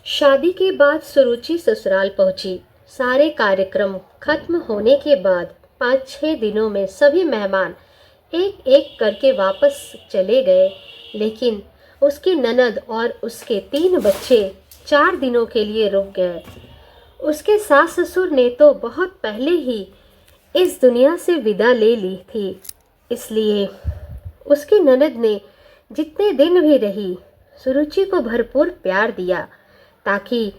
शादी के बाद सुरुचि ससुराल पहुंची। सारे कार्यक्रम खत्म होने के बाद 5-6 दिनों में सभी मेहमान एक एक करके वापस चले गए, लेकिन उसकी ननद और उसके 3 बच्चे 4 दिनों के लिए रुक गए। उसके सास ससुर ने तो बहुत पहले ही इस दुनिया से विदा ले ली थी, इसलिए उसकी ननद ने जितने दिन भी रही सुरुचि को भरपूर प्यार दिया ताकि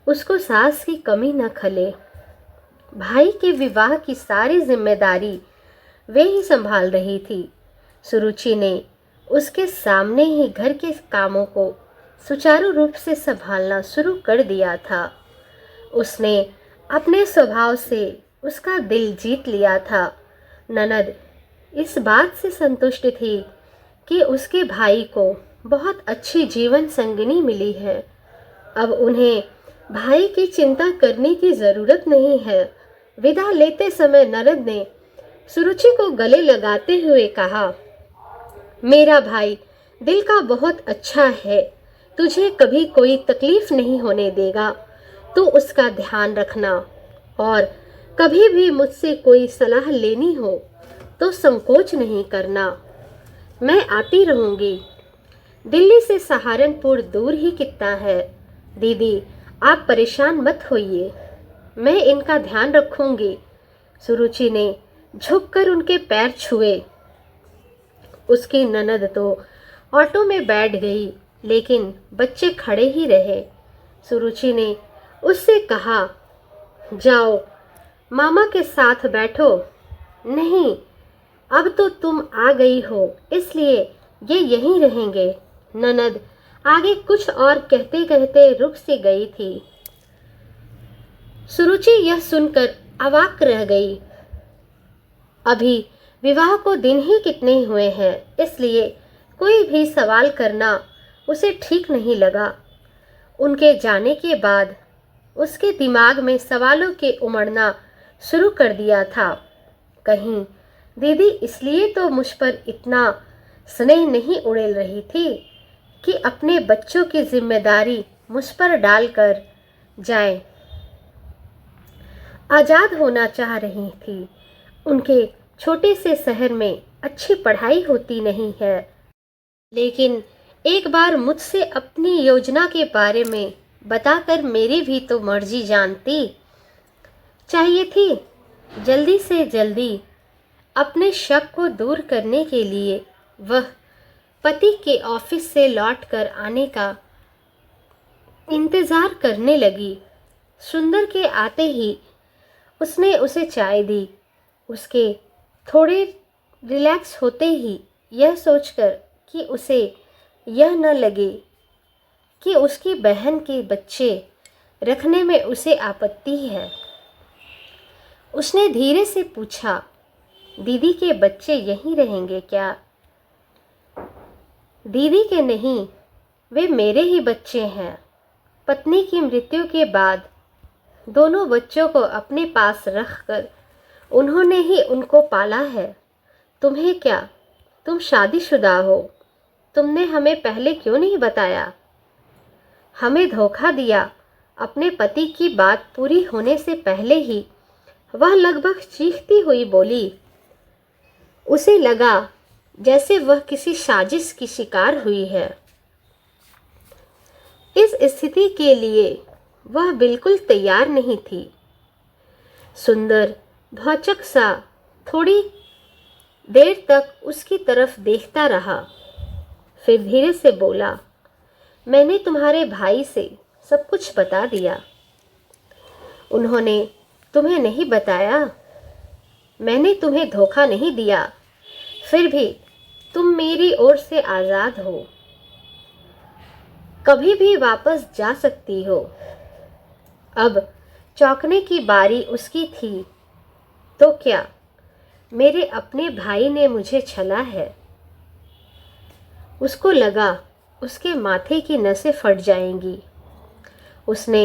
उसको सास की कमी न खले। भाई के विवाह की सारी जिम्मेदारी वे ही संभाल रही थी। सुरुचि ने उसके सामने ही घर के कामों को सुचारू रूप से संभालना शुरू कर दिया था। उसने अपने स्वभाव से उसका दिल जीत लिया था। ननद इस बात से संतुष्ट थी कि उसके भाई को बहुत अच्छी जीवन संगिनी मिली है। अब उन्हें भाई की चिंता करने की ज़रूरत नहीं है। विदा लेते समय ननद ने सुरुचि को गले लगाते हुए कहा, मेरा भाई दिल का बहुत अच्छा है, तुझे कभी कोई तकलीफ नहीं होने देगा। तू उसका ध्यान रखना और कभी भी मुझसे कोई सलाह लेनी हो तो संकोच नहीं करना। मैं आती रहूँगी। दिल्ली से सहारनपुर दूर ही कितना है। दीदी आप परेशान मत होइए, मैं इनका ध्यान रखूंगी। सुरुचि ने झुककर उनके पैर छुए। उसकी ननद तो ऑटो में बैठ गई, लेकिन बच्चे खड़े ही रहे। सुरुचि ने उससे कहा, जाओ मामा के साथ बैठो। नहीं, अब तो तुम आ गई हो इसलिए ये यहीं रहेंगे। ननद आगे कुछ और कहते कहते रुक सी गई थी। सुरुचि यह सुनकर अवाक रह गई। अभी विवाह को दिन ही कितने हुए हैं, इसलिए कोई भी सवाल करना उसे ठीक नहीं लगा। उनके जाने के बाद उसके दिमाग में सवालों के उमड़ना शुरू कर दिया था। कहीं दीदी इसलिए तो मुझ पर इतना स्नेह नहीं उड़ेल रही थी कि अपने बच्चों की जिम्मेदारी मुझ पर डालकर जाए। आज़ाद होना चाह रही थी। उनके छोटे से शहर में अच्छी पढ़ाई होती नहीं है, लेकिन एक बार मुझसे अपनी योजना के बारे में बताकर मेरी भी तो मर्जी जानती चाहिए थी। जल्दी से जल्दी अपने शक को दूर करने के लिए वह पति के ऑफिस से लौटकर आने का इंतज़ार करने लगी। सुंदर के आते ही उसने उसे चाय दी। उसके थोड़े रिलैक्स होते ही यह सोचकर कि उसे यह न लगे कि उसकी बहन के बच्चे रखने में उसे आपत्ति है, उसने धीरे से पूछा, दीदी के बच्चे यहीं रहेंगे क्या? दीदी के नहीं, वे मेरे ही बच्चे हैं। पत्नी की मृत्यु के बाद दोनों बच्चों को अपने पास रखकर उन्होंने ही उनको पाला है। तुम्हें क्या, तुम शादीशुदा हो, तुमने हमें पहले क्यों नहीं बताया? हमें धोखा दिया। अपने पति की बात पूरी होने से पहले ही वह लगभग चीखती हुई बोली। उसे लगा जैसे वह किसी साजिश की शिकार हुई है। इस स्थिति के लिए वह बिल्कुल तैयार नहीं थी। सुंदर भौचक सा थोड़ी देर तक उसकी तरफ देखता रहा, फिर धीरे से बोला, मैंने तुम्हारे भाई से सब कुछ बता दिया। उन्होंने तुम्हें नहीं बताया? मैंने तुम्हें धोखा नहीं दिया, फिर भी तुम मेरी ओर से आज़ाद हो, कभी भी वापस जा सकती हो। अब चौंकने की बारी उसकी थी। तो क्या मेरे अपने भाई ने मुझे छला है? उसको लगा उसके माथे की नसें फट जाएंगी। उसने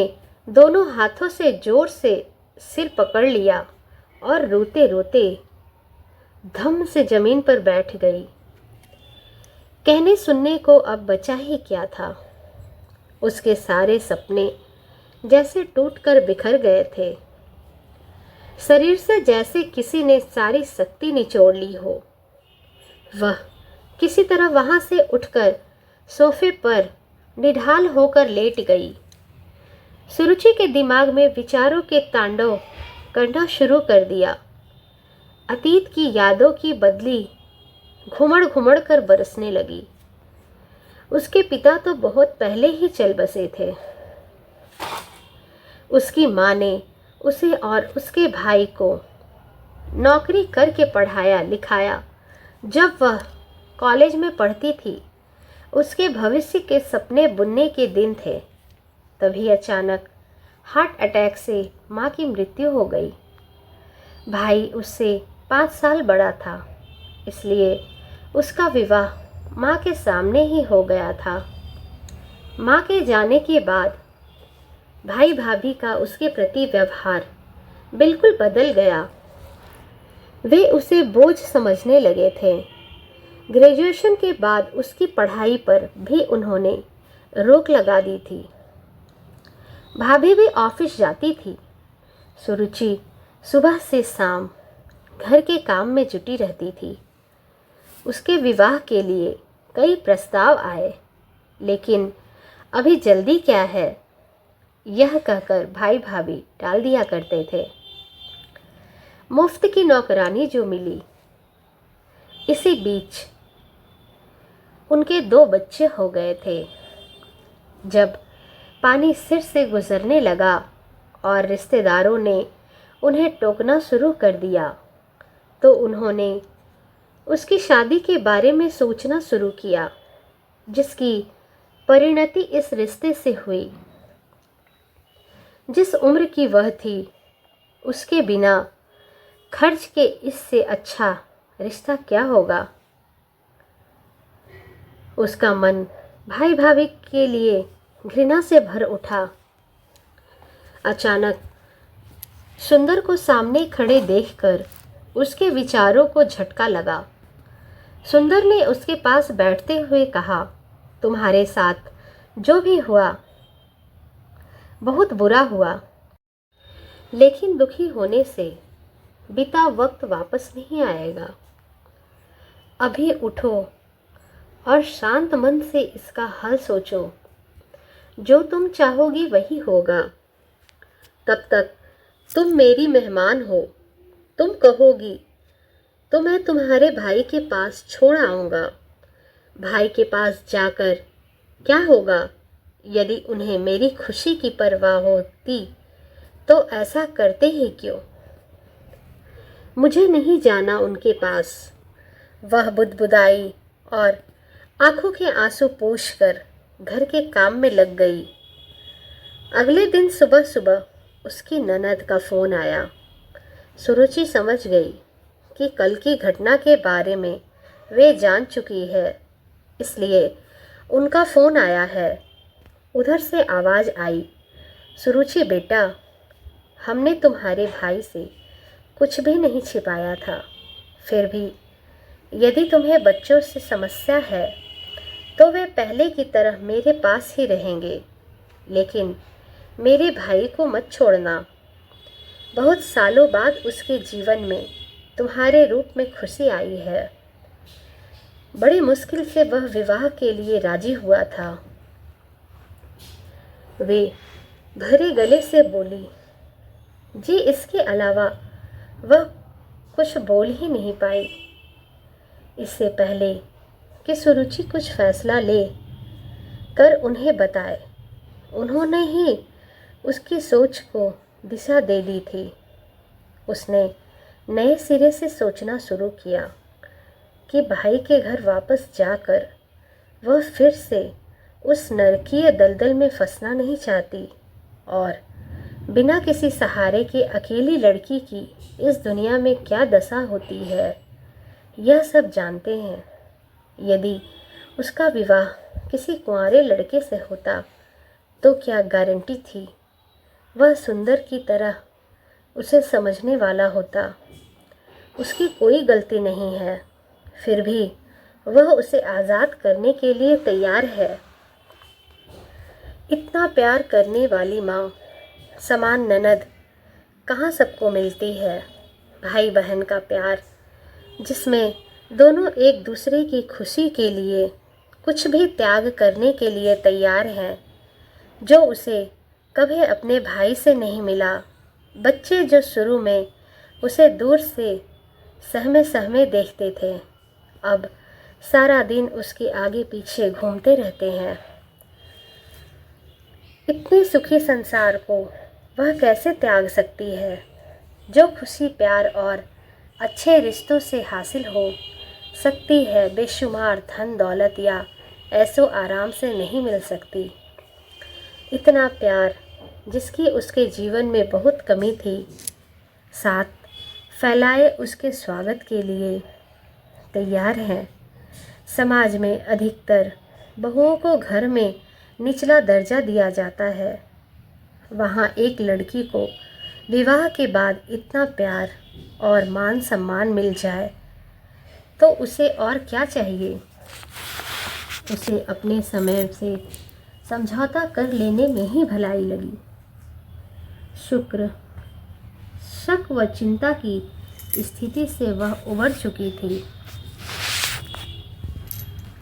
दोनों हाथों से जोर से सिर पकड़ लिया और रोते रोते धम से जमीन पर बैठ गई। कहने सुनने को अब बचा ही क्या था। उसके सारे सपने जैसे टूटकर बिखर गए थे। शरीर से जैसे किसी ने सारी शक्ति निचोड़ ली हो। वह किसी तरह वहां से उठकर सोफे पर निढाल होकर लेट गई। सुरुचि के दिमाग में विचारों के तांडव करना शुरू कर दिया। अतीत की यादों की बदली घुमड़ घुमड़ कर बरसने लगी। उसके पिता तो बहुत पहले ही चल बसे थे। उसकी माँ ने उसे और उसके भाई को नौकरी करके पढ़ाया लिखाया। जब वह कॉलेज में पढ़ती थी, उसके भविष्य के सपने बुनने के दिन थे। तभी अचानक हार्ट अटैक से माँ की मृत्यु हो गई। भाई उससे 5 साल बड़ा था, इसलिए उसका विवाह माँ के सामने ही हो गया था। माँ के जाने के बाद भाई भाभी का उसके प्रति व्यवहार बिल्कुल बदल गया। वे उसे बोझ समझने लगे थे। ग्रेजुएशन के बाद उसकी पढ़ाई पर भी उन्होंने रोक लगा दी थी। भाभी भी ऑफिस जाती थी। सुरुचि सुबह से शाम घर के काम में जुटी रहती थी। उसके विवाह के लिए कई प्रस्ताव आए, लेकिन अभी जल्दी क्या है, यह कहकर भाई भाभी टाल दिया करते थे। मुफ्त की नौकरानी जो मिली, इसी बीच उनके 2 बच्चे हो गए थे। जब पानी सिर से गुजरने लगा और रिश्तेदारों ने उन्हें टोकना शुरू कर दिया, तो उन्होंने उसकी शादी के बारे में सोचना शुरू किया, जिसकी परिणति इस रिश्ते से हुई। जिस उम्र की वह थी, उसके बिना खर्च के इससे अच्छा रिश्ता क्या होगा। उसका मन भाई भाभी के लिए घृणा से भर उठा। अचानक सुंदर को सामने खड़े देखकर उसके विचारों को झटका लगा। सुंदर ने उसके पास बैठते हुए कहा, तुम्हारे साथ जो भी हुआ बहुत बुरा हुआ, लेकिन दुखी होने से बीता वक्त वापस नहीं आएगा। अभी उठो और शांत मन से इसका हल सोचो। जो तुम चाहोगी वही होगा। तब तक तुम मेरी मेहमान हो। तुम कहोगी तो मैं तुम्हारे भाई के पास छोड़ आऊँगा। भाई के पास जाकर क्या होगा? यदि उन्हें मेरी खुशी की परवाह होती तो ऐसा करते ही क्यों? मुझे नहीं जाना उनके पास। वह बुदबुदाई और आंखों के आंसू पोंछकर घर के काम में लग गई। अगले दिन सुबह सुबह उसकी ननद का फ़ोन आया। सुरुचि समझ गई कि कल की घटना के बारे में वे जान चुकी है, इसलिए उनका फ़ोन आया है। उधर से आवाज़ आई, सुरुचि बेटा, हमने तुम्हारे भाई से कुछ भी नहीं छिपाया था। फिर भी यदि तुम्हें बच्चों से समस्या है तो वे पहले की तरह मेरे पास ही रहेंगे, लेकिन मेरे भाई को मत छोड़ना। बहुत सालों बाद उसके जीवन में तुम्हारे रूप में खुशी आई है। बड़ी मुश्किल से वह विवाह के लिए राजी हुआ था। वे भरे गले से बोली, जी इसके अलावा वह कुछ बोल ही नहीं पाई। इससे पहले कि सुरुचि कुछ फैसला ले कर उन्हें बताए, उन्होंने ही उसकी सोच को दिशा दे दी थी। उसने नए सिरे से सोचना शुरू किया कि भाई के घर वापस जाकर वह फिर से उस नरकीय दलदल में फंसना नहीं चाहती और बिना किसी सहारे के अकेली लड़की की इस दुनिया में क्या दशा होती है, यह सब जानते हैं। यदि उसका विवाह किसी कुंवारे लड़के से होता तो क्या गारंटी थी वह सुंदर की तरह उसे समझने वाला होता। उसकी कोई गलती नहीं है, फिर भी वह उसे आज़ाद करने के लिए तैयार है। इतना प्यार करने वाली माँ, समान ननद कहाँ सबको मिलती है। भाई बहन का प्यार, जिसमें दोनों एक दूसरे की खुशी के लिए कुछ भी त्याग करने के लिए तैयार हैं, जो उसे कभी अपने भाई से नहीं मिला। बच्चे जो शुरू में उसे दूर से सहमे सहमे देखते थे, अब सारा दिन उसके आगे पीछे घूमते रहते हैं। इतने सुखी संसार को वह कैसे त्याग सकती है, जो खुशी प्यार और अच्छे रिश्तों से हासिल हो सकती है, बेशुमार धन दौलत या ऐसो आराम से नहीं मिल सकती। इतना प्यार जिसकी उसके जीवन में बहुत कमी थी, साथ फैलाए उसके स्वागत के लिए तैयार हैं। समाज में अधिकतर बहुओं को घर में निचला दर्जा दिया जाता है, वहाँ एक लड़की को विवाह के बाद इतना प्यार और मान सम्मान मिल जाए तो उसे और क्या चाहिए। उसे अपने समय से समझौता कर लेने में ही भलाई लगी। शुक्र, शक व चिंता की स्थिति से वह उबर चुकी थी।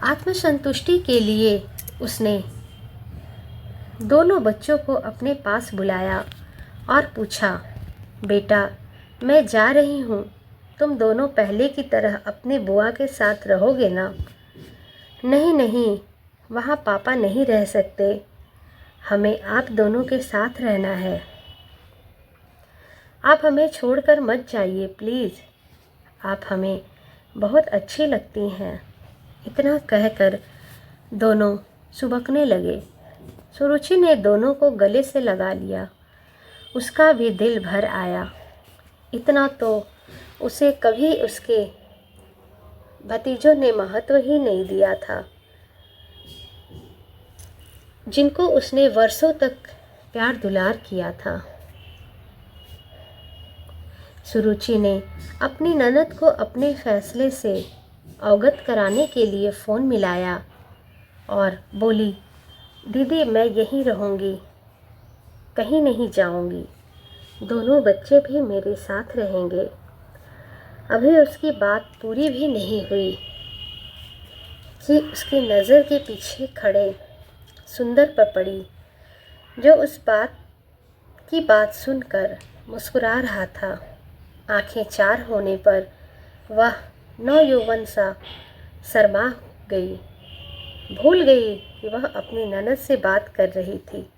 आत्मसंतुष्टि के लिए उसने दोनों बच्चों को अपने पास बुलाया और पूछा, बेटा मैं जा रही हूँ, तुम दोनों पहले की तरह अपने बुआ के साथ रहोगे ना? नहीं नहीं, वहाँ पापा नहीं रह सकते, हमें आप दोनों के साथ रहना है। आप हमें छोड़कर मत जाइए प्लीज़, आप हमें बहुत अच्छी लगती हैं। इतना कहकर दोनों सुबकने लगे। सुरुचि ने दोनों को गले से लगा लिया, उसका भी दिल भर आया। इतना तो उसे कभी उसके भतीजों ने महत्व ही नहीं दिया था, जिनको उसने वर्षों तक प्यार दुलार किया था। सुरुचि ने अपनी ननद को अपने फैसले से अवगत कराने के लिए फ़ोन मिलाया और बोली, दीदी मैं यहीं रहूँगी, कहीं नहीं जाऊँगी, दोनों बच्चे भी मेरे साथ रहेंगे। अभी उसकी बात पूरी भी नहीं हुई कि उसकी नज़र के पीछे खड़े सुंदर पर पड़ी, जो उस बात की बात सुनकर मुस्कुरा रहा था। आंखें चार होने पर वह नवयौवन सा शर्मा गई, भूल गई कि वह अपनी ननद से बात कर रही थी।